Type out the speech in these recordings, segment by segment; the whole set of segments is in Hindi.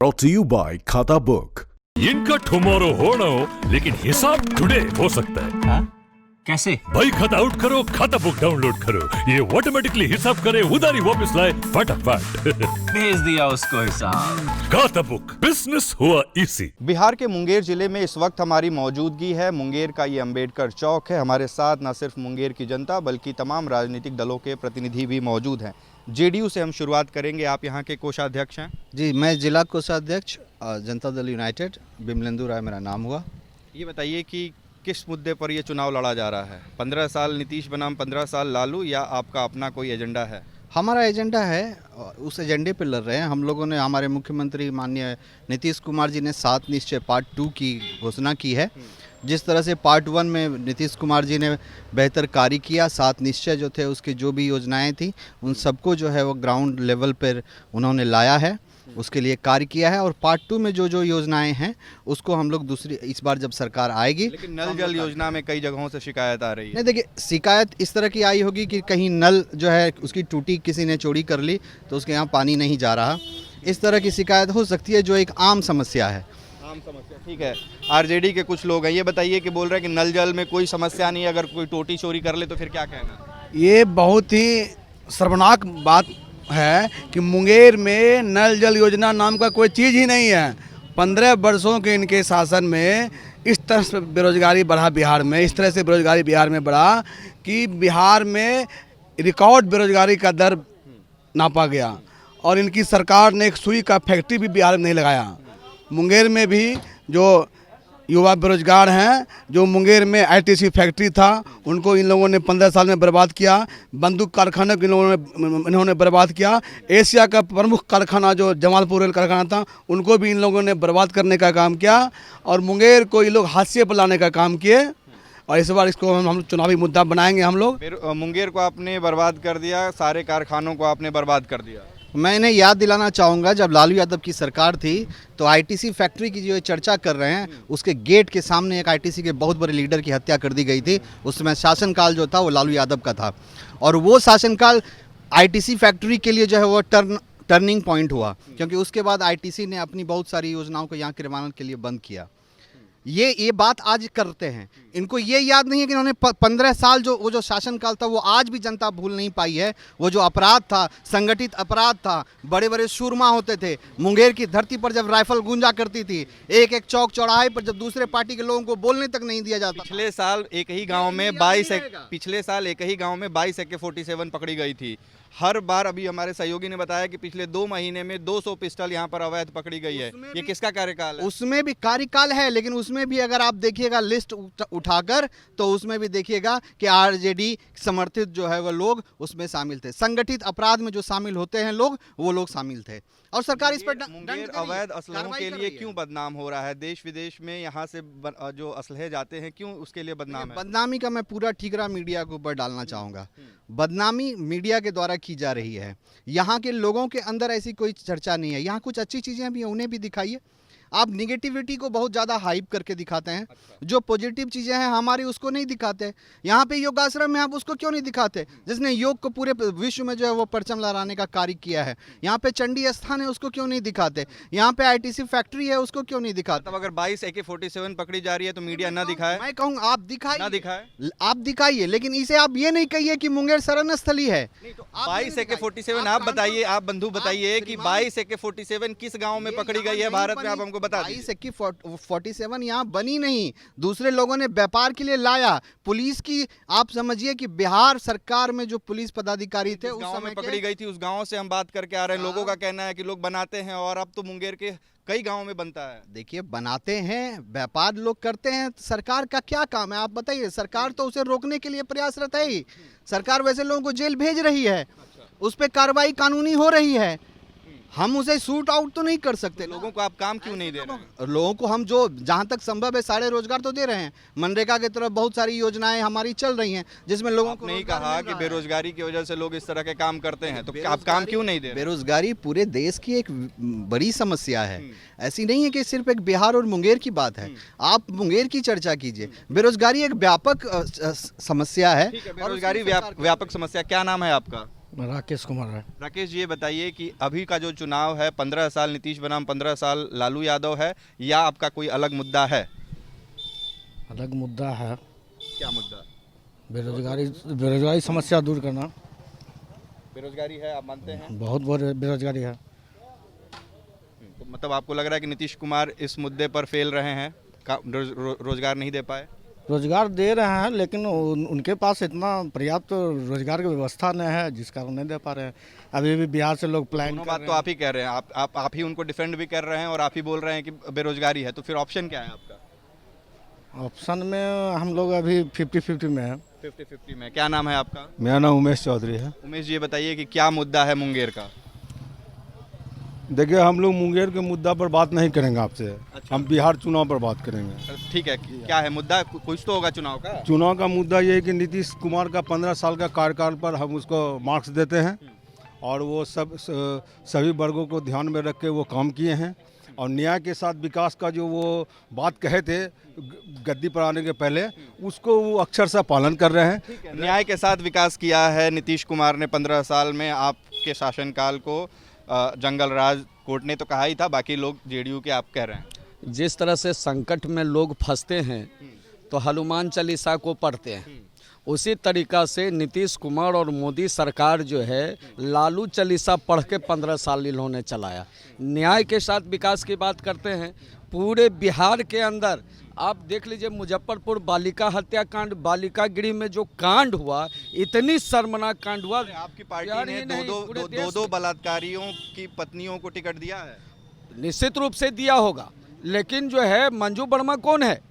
Brought to you by खाता बुक। इनका टुमारो होना हो लेकिन हिसाब टुडे हो सकता है। हाँ? कैसे? भाई खाता आउट करो, खाता बुक डाउनलोड करो, ये ऑटोमेटिकली हिसाब करे, उधारी वापस लाए फटाफट। भेज दिया उसको हिसाब। खाता बुक, बिजनेस हुआ इजी। बिहार के मुंगेर जिले में इस वक्त हमारी मौजूदगी है। मुंगेर का ये अंबेडकर चौक है। हमारे साथ न सिर्फ मुंगेर की जनता बल्कि तमाम राजनीतिक दलों के प्रतिनिधि भी मौजूद हैं। जेडीयू से हम शुरुआत करेंगे। आप यहाँ के कोषाध्यक्ष हैं? जी, मैं जिला कोषाध्यक्ष जनता दल यूनाइटेड बिमलेंदु राय मेरा नाम हुआ। ये बताइए कि किस मुद्दे पर ये चुनाव लड़ा जा रहा है? 15 साल नीतीश बनाम 15 साल लालू, या आपका अपना कोई एजेंडा है? हमारा एजेंडा है, उस एजेंडे पर लड़ रहे हैं हम लोगों ने। हमारे मुख्यमंत्री माननीय नीतीश कुमार जी ने 7 निश्चय पार्ट 2 की घोषणा की है। जिस तरह से पार्ट 1 में नीतीश कुमार जी ने बेहतर कार्य किया, 7 निश्चय जो थे उसकी जो भी योजनाएं थी उन सबको जो है वो ग्राउंड लेवल पर उन्होंने लाया है, उसके लिए कार्य किया है। और पार्ट 2 में जो जो योजनाएं हैं उसको हम लोग दूसरी इस बार जब सरकार आएगी। लेकिन नल जल योजना में कई जगहों से शिकायत आ रही है। नहीं, देखिए, शिकायत इस तरह की आई होगी कि कहीं नल जो है उसकी टूटी, किसी ने चोरी कर ली तो उसके यहाँ पानी नहीं जा रहा, इस तरह की शिकायत हो सकती है जो एक आम समस्या है। आम समस्या, ठीक है। आरजेडी के कुछ लोग हैं, ये बताइए कि बोल रहे हैं कि नल जल में कोई समस्या नहीं है, अगर कोई टोटी चोरी कर ले तो फिर क्या कहना? ये बहुत ही शर्मनाक बात है कि मुंगेर में नल जल योजना नाम का कोई चीज़ ही नहीं है। 15 वर्षों के इनके शासन में इस तरह से बेरोजगारी बढ़ा बिहार में, इस तरह से बेरोजगारी बिहार में बढ़ा कि बिहार में रिकॉर्ड बेरोजगारी का दर नापा गया। और इनकी सरकार ने एक सुई का फैक्ट्री भी बिहार में नहीं लगाया। मुंगेर में भी जो युवा बेरोजगार हैं, जो मुंगेर में आईटीसी फैक्ट्री था उनको इन लोगों ने 15 साल में बर्बाद किया। बंदूक कारखाने को इन्होंने बर्बाद किया। एशिया का प्रमुख कारखाना जो जमालपुर रेल कारखाना था उनको भी इन लोगों ने बर्बाद करने का काम किया। और मुंगेर को ये लोग हाशिए पर लाने का काम किए। और इस बार इसको हम चुनावी मुद्दा बनाएंगे हम लोग। मुंगेर को आपने बर्बाद कर दिया, सारे कारखानों को आपने बर्बाद कर दिया। मैं इन्हें याद दिलाना चाहूँगा, जब लालू यादव की सरकार थी तो आईटीसी फैक्ट्री की जो चर्चा कर रहे हैं उसके गेट के सामने एक आईटीसी के बहुत बड़े लीडर की हत्या कर दी गई थी। उसमें शासनकाल जो था वो लालू यादव का था। और वो शासनकाल आईटीसी फैक्ट्री के लिए जो है वो टर्निंग पॉइंट हुआ, क्योंकि उसके बाद आईटीसी ने अपनी बहुत सारी योजनाओं को यहाँ क्रियान्वयन के लिए बंद किया। ये बात आज करते हैं, इनको ये याद नहीं है कि इन्होंने 15 साल जो शासनकाल था वो आज भी जनता भूल नहीं पाई है। वो जो अपराध था, संगठित अपराध था, बड़े बड़े सूरमा होते थे। मुंगेर की धरती पर जब राइफल गूंजा करती थी, एक एक चौक चौराहे पर जब दूसरे पार्टी के लोगों को बोलने तक नहीं दिया जाता। पिछले साल एक ही गांव में 22 AK-47 पकड़ी गई थी। हर बार, अभी हमारे सहयोगी ने बताया कि पिछले 2 महीने में 200 पिस्टल यहाँ पर अवैध पकड़ी गई है। ये किसका कार्यकाल है? उसमें भी कार्यकाल है, लेकिन उसमें भी अगर आप देखिएगा लिस्ट उठाकर तो उसमें भी देखिएगा कि आरजेडी समर्थित जो है वो लोग उसमें शामिल थे। संगठित अपराध में जो शामिल होते हैं लोग, वो लोग शामिल थे। और सरकार इस पर मुंगेर अवैध असलहों के लिए क्यों बदनाम हो रहा है? देश विदेश में यहाँ से जो असलहे जाते हैं, क्यों उसके लिए बदनाम है? बदनामी का मैं पूरा ठीकरा मीडिया के ऊपर डालना चाहूँगा। बदनामी मीडिया के द्वारा की जा रही है। यहाँ के लोगों के अंदर ऐसी कोई चर्चा नहीं है। यहाँ कुछ अच्छी चीज़ें भी हैं, उन्हें भी दिखाइए। आप निगेटिविटी को बहुत ज़्यादा हाइप करके दिखाते हैं। जो पॉजिटिव चीज़ें हैं हमारी उसको नहीं दिखाते। यहाँ पे योगाश्रम में आप उसको क्यों नहीं दिखाते, जिसने योग को पूरे विश्व में जो है वो परचम लहराने का कार्य किया है? यहाँ पे चंडी स्थान है, उसको क्यों नहीं दिखाते? यहाँ पे आईटीसी फैक्ट्री है, उसको क्यों नहीं दिखाते? तब अगर 22 AK-47 पकड़ी जा रही है तो मीडिया ना दिखाए? मैं कहूँगा आप दिखाइए, ना दिखाए, आप दिखाइए, लेकिन इसे आप ये नहीं कहिए कि मुंगेर शरण स्थली है। 22 AK-47 आप बताइए, आप बंधु बताइए कि 22 AK-47 किस गाँव में पकड़ी गई है भारत में? आप हमको बता दीजिए। 47 यहाँ बनी नहीं, दूसरे लोगों ने व्यापार के लिए लाया। पुलिस की आप समझिए कि बिहार सरकार में जो पुलिस पदाधिकारी थे उस गांव समय में पकड़ी गई थी, उस गांव से हम बात करके आ रहे हैं। लोगों का कहना है कि लोग बनाते हैं और अब तो मुंगेर के कई गांवों में बनता है। देखिए, बनाते हैं, व्यापार लोग करते हैं, सरकार का क्या काम है आप बताइए? सरकार तो उसे रोकने के लिए प्रयासरत है ही। सरकार वैसे लोगों को जेल भेज रही है, उस पर कार्रवाई कानूनी हो रही है। हम उसे शूट आउट तो नहीं कर सकते। लोगों को आप काम क्यों नहीं दे रहे हैं? लोगों को हम जो जहाँ तक संभव है सारे रोजगार तो दे रहे हैं। मनरेगा की तरफ बहुत सारी योजनाएं हमारी चल रही हैं जिसमें लोगों को नहीं कहा कि बेरोजगारी की वजह से लोग इस तरह के काम करते हैं, तो आप काम क्यों नहीं दे रहे? बेरोजगारी पूरे देश की एक बड़ी समस्या है। ऐसी नहीं है कि सिर्फ एक बिहार और मुंगेर की बात है। आप मुंगेर की चर्चा कीजिए। बेरोजगारी एक व्यापक समस्या है। बेरोजगारी व्यापक समस्या। क्या नाम है आपका? राकेश कुमार है। राकेश जी, ये बताइए कि अभी का जो चुनाव है, 15 साल नीतीश बनाम 15 साल लालू यादव है, या आपका कोई अलग मुद्दा है? अलग मुद्दा है, क्या मुद्दा? बेरोजगारी समस्या दूर करना। बेरोजगारी है, आप मानते हैं? बहुत बेरोजगारी है। तो मतलब आपको लग रहा है कि नीतीश कुमार इस मुद्दे पर फेल रहे हैं, रोजगार नहीं दे पाए? रोजगार दे रहे हैं, लेकिन उनके पास इतना पर्याप्त रोजगार की व्यवस्था नहीं है, जिस कारण नहीं दे पा रहे हैं। अभी भी बिहार से लोग प्लान दोनों बात तो आप ही कह रहे हैं, आप ही उनको डिफेंड भी कर रहे हैं और आप ही बोल रहे हैं कि बेरोजगारी है, तो फिर ऑप्शन क्या है आपका? ऑप्शन में हम लोग अभी 50-50 में है। 50-50 में। क्या नाम है आपका? मेरा नाम उमेश चौधरी है। उमेश जी, ये बताइए कि क्या मुद्दा है मुंगेर का? देखिए, हम लोग मुंगेर के मुद्दा पर बात नहीं करेंगे आपसे। अच्छा। हम बिहार चुनाव पर बात करेंगे। ठीक है, क्या है मुद्दा? कुछ तो होगा चुनाव का। चुनाव का मुद्दा ये है कि नीतीश कुमार का 15 साल का कार्यकाल पर हम उसको मार्क्स देते हैं, और वो सभी वर्गों को ध्यान में रख के वो काम किए हैं, और न्याय के साथ विकास का जो वो बात कहे थे गद्दी पर आने के पहले, उसको वो अक्षरशः पालन कर रहे हैं। न्याय के साथ विकास किया है नीतीश कुमार ने 15 साल में। आपके शासनकाल को जंगल राज कोर्ट ने तो कहा ही था, बाकी लोग जेडीयू के आप कह रहे हैं। जिस तरह से संकट में लोग फंसते हैं तो हनुमान चालीसा को पढ़ते हैं, उसी तरीका से नीतीश कुमार और मोदी सरकार जो है लालू चालीसा पढ़ के 15 साल इन्होंने चलाया। न्याय के साथ विकास की बात करते हैं। पूरे बिहार के अंदर आप देख लीजिए, मुजफ्फरपुर बालिका हत्याकांड, बालिका गृह में जो कांड हुआ, इतनी शर्मनाक कांड हुआ। आपकी पार्टी ने दो बलात्कारियों की पत्नियों को टिकट दिया है? निश्चित रूप से दिया होगा, लेकिन जो है मंजू वर्मा कौन है?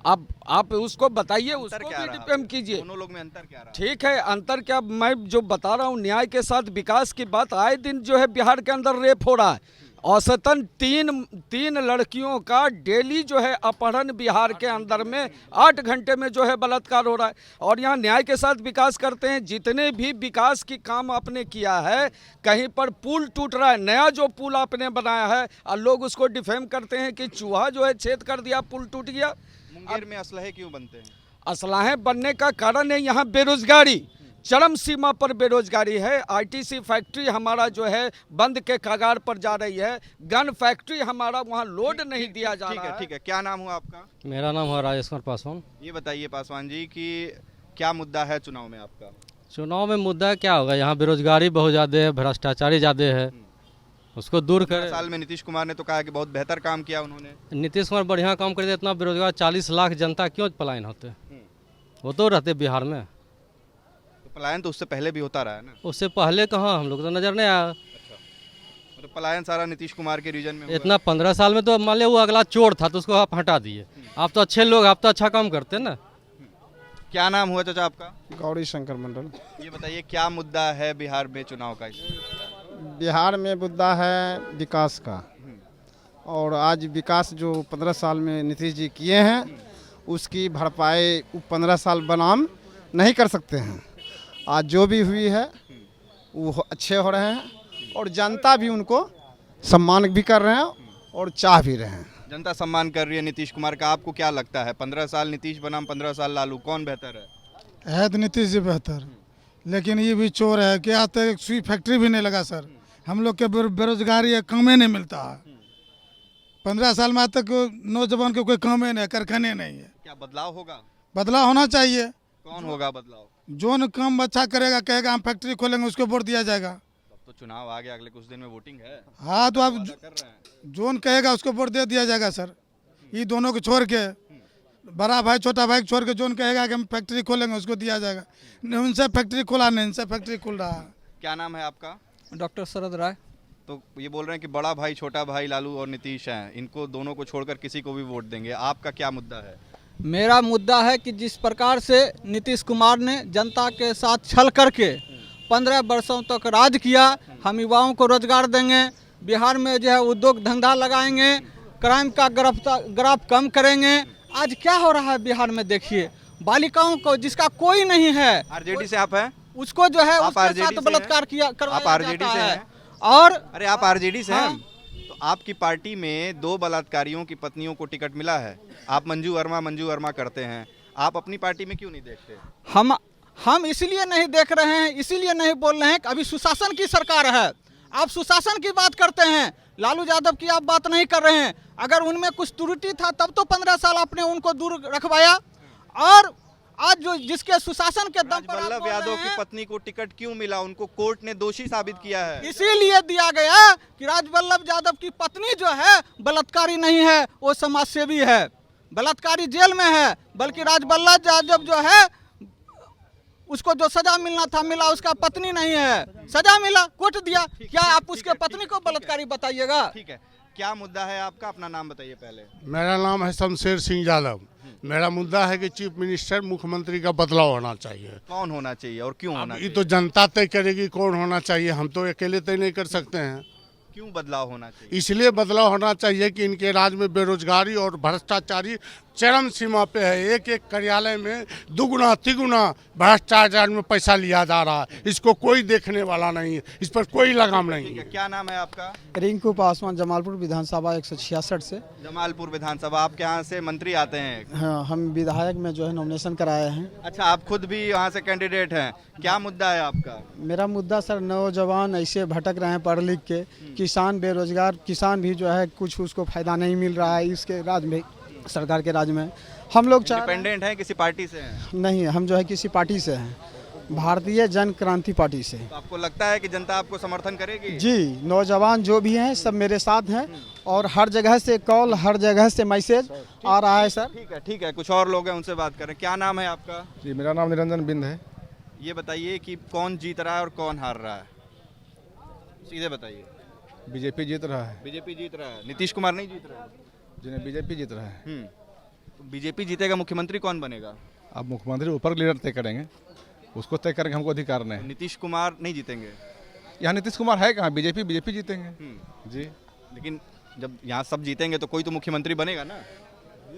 आप उसको बताइए, उसको भी डिफेम कीजिए। दोनों लोग में अंतर क्या रहा? ठीक है, अंतर क्या, मैं जो बता रहा हूँ न्याय के साथ विकास की बात। आए दिन जो है बिहार के अंदर रेप हो रहा है, औसतन तीन लड़कियों का डेली जो है अपहरण बिहार के अंदर में 8 घंटे में जो है बलात्कार हो रहा है। और यहाँ न्याय के साथ विकास करते हैं। जितने भी विकास की काम आपने किया है, कहीं पर पुल टूट रहा है, नया जो पुल आपने बनाया है, और लोग उसको डिफेम करते हैं कि चूहा जो है छेद कर दिया, पुल टूट गया। मुंगेर में असलहे क्यों बनते हैं? असलहे बनने का कारण है यहाँ बेरोजगारी, चरम सीमा पर बेरोजगारी है। आईटीसी फैक्ट्री हमारा जो है बंद के कगार पर जा रही है। गन फैक्ट्री हमारा वहाँ लोड नहीं दिया जा रहा है। ठीक है, क्या नाम हुआ आपका? मेरा नाम है राजेश कुमार पासवान। ये बताइए पासवान जी कि क्या मुद्दा है चुनाव में आपका? चुनाव में मुद्दा क्या होगा? यहाँ बेरोजगारी बहुत ज़्यादा है, भ्रष्टाचारी ज़्यादा है, उसको दूर करें। साल में नीतीश कुमार ने तो कहा कि बहुत बेहतर काम किया उन्होंने। नीतीश कुमार बढ़िया काम करते, इतना बेरोजगार 40 लाख जनता क्यों पलायन होते? वो तो रहते बिहार में। पलायन तो उससे पहले भी होता रहा है ना? उससे पहले कहाँ, हम लोग तो नजर नहीं आया। अच्छा, तो पलायन सारा नीतीश कुमार के रीजन में हुआ। इतना 15 साल में तो मान लिया वो अगला चोर था तो उसको आप हटा दिए। आप तो अच्छे लोग, आप तो अच्छा काम करते ना। क्या नाम हुआ चाचा आपका? गौरी शंकर मंडल। ये बताइए क्या मुद्दा है बिहार में चुनाव का? बिहार में मुद्दा है विकास का, और आज विकास जो 15 साल में नीतीश जी किए हैं, उसकी भरपाई 15 साल बनाम नहीं कर सकते हैं। आज जो भी हुई है वो अच्छे हो रहे हैं, और जनता भी उनको सम्मान भी कर रहे हैं और चाह भी रहे हैं। जनता सम्मान कर रही है नीतीश कुमार का। आपको क्या लगता है 15 साल नीतीश बनाम 15 साल लालू, कौन बेहतर है? है तो नीतीश जी बेहतर, लेकिन ये भी चोर है कि आज तक सुई फैक्ट्री भी नहीं लगा सर। हम लोग के बेरोजगारी है, कामे नहीं मिलता है। 15 साल में आज तक नौजवान को कोई कामे नहीं, कारखाने नहीं है। क्या बदलाव होगा? बदलाव होना चाहिए। कौन होगा बदलाव? जो काम अच्छा करेगा, कहेगा हम फैक्ट्री खोलेंगे, उसको वोट दिया जाएगा। तो चुनाव आ गया, अगले कुछ दिन में वोटिंग है। हाँ, तो आप जोन कहेगा उसको वोट दे दिया जाएगा सर। ये दोनों को छोड़ के, बड़ा भाई छोटा भाई छोड़ के, जोन कहेगा कि हम फैक्ट्री खोलेंगे उसको दिया जाएगा। उनसे फैक्ट्री खोला नहीं, इनसे फैक्ट्री खुल रहा है। क्या नाम है आपका? डॉक्टर शरद राय। तो ये बोल रहे हैं कि बड़ा भाई छोटा भाई लालू और नीतीश हैं, इनको दोनों को छोड़कर किसी को भी वोट देंगे। आपका क्या मुद्दा है? मेरा मुद्दा है कि जिस प्रकार से नीतीश कुमार ने जनता के साथ छल करके 15 वर्षों तक राज किया, हम युवाओं को रोजगार देंगे, बिहार में जो है उद्योग धंधा लगाएंगे, क्राइम का ग्राफ कम करेंगे। आज क्या हो रहा है बिहार में? देखिए, बालिकाओं को जिसका कोई नहीं है, आरजेडी से आप हैं, उसको जो है उसके साथ बलात्कार किया करवाया आप आरजेडी से हैं? और अरे आप आरजेडी से हैं, तो आपकी पार्टी में 2 बलात्कारियों की पत्नियों को टिकट मिला है। आप मंजू वर्मा करते हैं, आप अपनी पार्टी में क्यों नहीं देखते? हम इसलिए नहीं देख रहे हैं, इसीलिए नहीं बोल रहे हैं कि अभी सुशासन की सरकार है। आप सुशासन की बात करते हैं, लालू यादव की आप बात नहीं कर रहे हैं। अगर उनमें कुछ त्रुटि था तब तो 15 साल आपने उनको दूर रखवाया, और आज जो जिसके सुशासन के दम पर आप वल्लभ बोल यादव रहे की हैं, पत्नी को टिकट क्यों मिला? उनको कोर्ट ने दोषी साबित किया है। इसीलिए दिया गया कि राजवल्लभ यादव की पत्नी जो है बलात्कारी नहीं है, वो समाजसेवी है। बलात्कारी जेल में है, बल्कि राजवल्लभ यादव जो है उसको जो सजा मिलना था मिला, उसका पत्नी नहीं है, सजा मिला, कोर्ट दिया। क्या आप उसके पत्नी को बलात्कारी बताइएगा? ठीक है, क्या मुद्दा है आपका? अपना नाम बताइए पहले। मेरा नाम है शमशेर सिंह यादव। मेरा मुद्दा है कि चीफ मिनिस्टर मुख्यमंत्री का बदलाव होना चाहिए। कौन होना चाहिए और क्यों होना ये चाहिए? तो जनता तय करेगी कौन होना चाहिए, हम तो अकेले तय नहीं कर सकते हैं। क्यों बदलाव होना चाहिए? इसलिए बदलाव होना चाहिए कि इनके राज्य में बेरोजगारी और भ्रष्टाचारी चरम सीमा पे है। एक एक कार्यालय में दुगुना तिगुना भ्रष्टाचार में पैसा लिया जा रहा है। इसको कोई देखने वाला नहीं है, इस पर कोई लगाम नहीं है। क्या नाम है आपका? रिंकू पासवान, जमालपुर विधानसभा 166 से। जमालपुर विधानसभा, आपके यहाँ से मंत्री आते हैं? हाँ, हम विधायक में जो है नॉमिनेशन कराए हैं। अच्छा, आप खुद भी यहाँ से कैंडिडेट हैं। क्या मुद्दा है आपका? मेरा मुद्दा सर, नौजवान ऐसे भटक रहे हैं पढ़ लिख के, किसान बेरोजगार, किसान भी जो है कुछ उसको फायदा नहीं मिल रहा है इसके राज्य में, सरकार के राज्य में। हम लोग इंडिपेंडेंट हैं, किसी पार्टी से हैं? नहीं, हम जो है किसी पार्टी से हैं, भारतीय जन क्रांति पार्टी से। तो आपको लगता है कि जनता आपको समर्थन करेगी? जी, नौजवान जो भी हैं सब मेरे साथ हैं, और हर जगह से कॉल, हर जगह से मैसेज आ रहा है सर। ठीक है, कुछ और लोग हैं, उनसे बात करें। क्या नाम है आपका? जी, मेरा नाम निरंजन बिंद है। ये बताइए कि कौन जीत रहा है और कौन हार रहा है, सीधे बताइए। बीजेपी जीत रहा है। बीजेपी जीत रहा है, नीतीश कुमार नहीं जीत रहा है? जिन्हें बीजेपी जीत रहा है। तो बीजेपी जीतेगा, मुख्यमंत्री कौन बनेगा? अब मुख्यमंत्री ऊपर लीडर तय करेंगे, उसको तय करेंगे, हमको अधिकार नहीं। नीतीश कुमार नहीं जीतेंगे? यहाँ नीतीश कुमार है कहाँ, बीजेपी जीतेंगे। जी, लेकिन जब यहाँ सब जीतेंगे तो कोई तो मुख्यमंत्री बनेगा ना।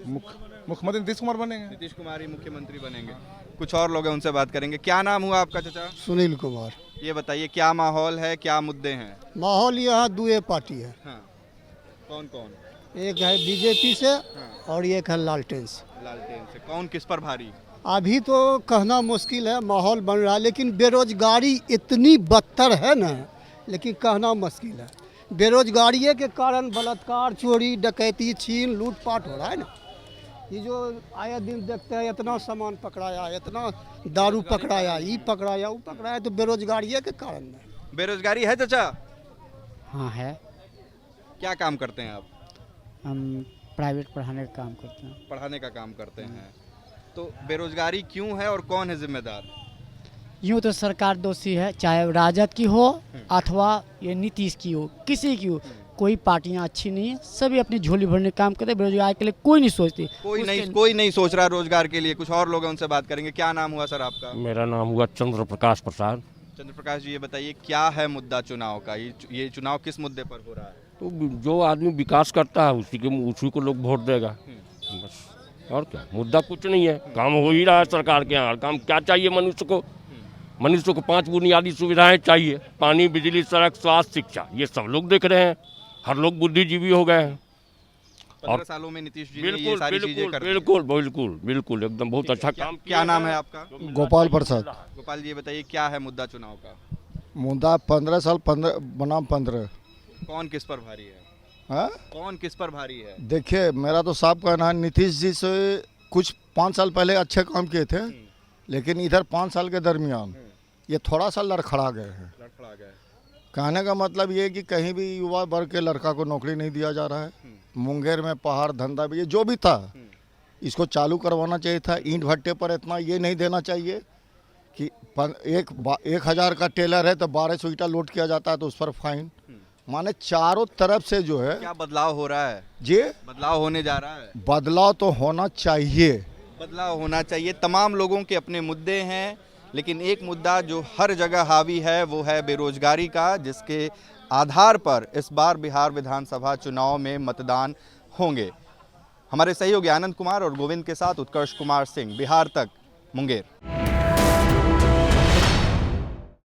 मुख्यमंत्री नीतीश कुमार बनेंगे। नीतीश कुमार ही मुख्यमंत्री बनेंगे। कुछ और लोग हैं, उनसे बात करेंगे। क्या नाम हुआ आपका चाचा? सुनील कुमार। ये बताइए, क्या माहौल है, क्या मुद्दे हैं? माहौल यहाँ दो पार्टी है। हाँ, कौन कौन? एक है बीजेपी से और एक है लालटेन से। लालटेन से कौन किस पर भारी? अभी तो कहना मुश्किल है, माहौल बन रहा है, लेकिन बेरोजगारी इतनी बदतर है ना, लेकिन कहना मुश्किल है। बेरोजगारी के कारण बलात्कार, चोरी, डकैती, छीन, लूटपाट हो रहा है ना। ये जो आए दिन देखते हैं, इतना सामान पकड़ाया, इतना दारू पकड़ाया, ये पकड़ाया, वो पकड़ाया, तो बेरोजगारी के कारण है। बेरोजगारी है चाचा? हाँ है। क्या काम करते हैं आप? हम प्राइवेट पढ़ाने का काम करते हैं। पढ़ाने का काम करते हैं। तो बेरोजगारी क्यों है और कौन है जिम्मेदार? यूँ तो सरकार दोषी है, चाहे राजद की हो अथवा ये नीतीश की हो, किसी की हो। कोई पार्टियां अच्छी नहीं है, सभी अपनी झोली भरने का काम करते हैं। बेरोजगार के लिए कोई नहीं सोचती, कोई नहीं सोच रहा रोजगार के लिए। कुछ और लोग हैं, उनसे बात करेंगे। क्या नाम हुआ सर आपका? मेरा नाम हुआ चंद्र प्रकाश प्रसाद। चंद्र प्रकाश जी, ये बताइए क्या है मुद्दा चुनाव का? ये चुनाव किस मुद्दे पर हो रहा है? तो जो आदमी विकास करता है उसी को लोग वोट देगा, बस। और क्या, मुद्दा कुछ नहीं है, काम हो ही रहा है सरकार के यहाँ। काम क्या चाहिए मनुष्य को? मनुष्य को 5 बुनियादी सुविधाएं चाहिए, पानी, बिजली, सड़क, स्वास्थ्य, शिक्षा। ये सब लोग देख रहे हैं, हर लोग बुद्धिजीवी हो गए हैं। 15 सालों में नीतीश जी ने ये सारी चीजें कर दी। बिल्कुल एकदम बहुत अच्छा काम। क्या नाम है आपका? गोपाल प्रसाद। गोपाल जी, ये बताइए क्या है मुद्दा चुनाव का? मुद्दा 15 साल 15 बनाम 15। कौन किस पर भारी है? हाँ, कौन किस पर भारी है? देखिए, मेरा तो साफ कहना है, नीतीश जी से कुछ 5 साल पहले अच्छे काम किए थे, लेकिन इधर 5 साल के दरमियान ये थोड़ा सा लड़खड़ा गए हैं। कहने का मतलब ये कि कहीं भी युवा वर्ग के लड़का को नौकरी नहीं दिया जा रहा है। मुंगेर में पहाड़ धंधा भी, ये जो भी था, इसको चालू करवाना चाहिए था। ईंट भट्टे पर इतना ये नहीं देना चाहिए कि 1000 का टेलर है तो 1200 ईंटा लोड किया जाता है तो उस पर फाइन। माने चारों तरफ से जो है क्या बदलाव हो रहा है? जी, बदलाव होने जा रहा है। बदलाव तो होना चाहिए, बदलाव होना चाहिए। तमाम लोगों के अपने मुद्दे हैं, लेकिन एक मुद्दा जो हर जगह हावी है वो है बेरोजगारी का, जिसके आधार पर इस बार बिहार विधानसभा चुनाव में मतदान होंगे। हमारे सहयोगी आनंद कुमार और गोविंद के साथ उत्कर्ष कुमार सिंह, बिहार तक, मुंगेर।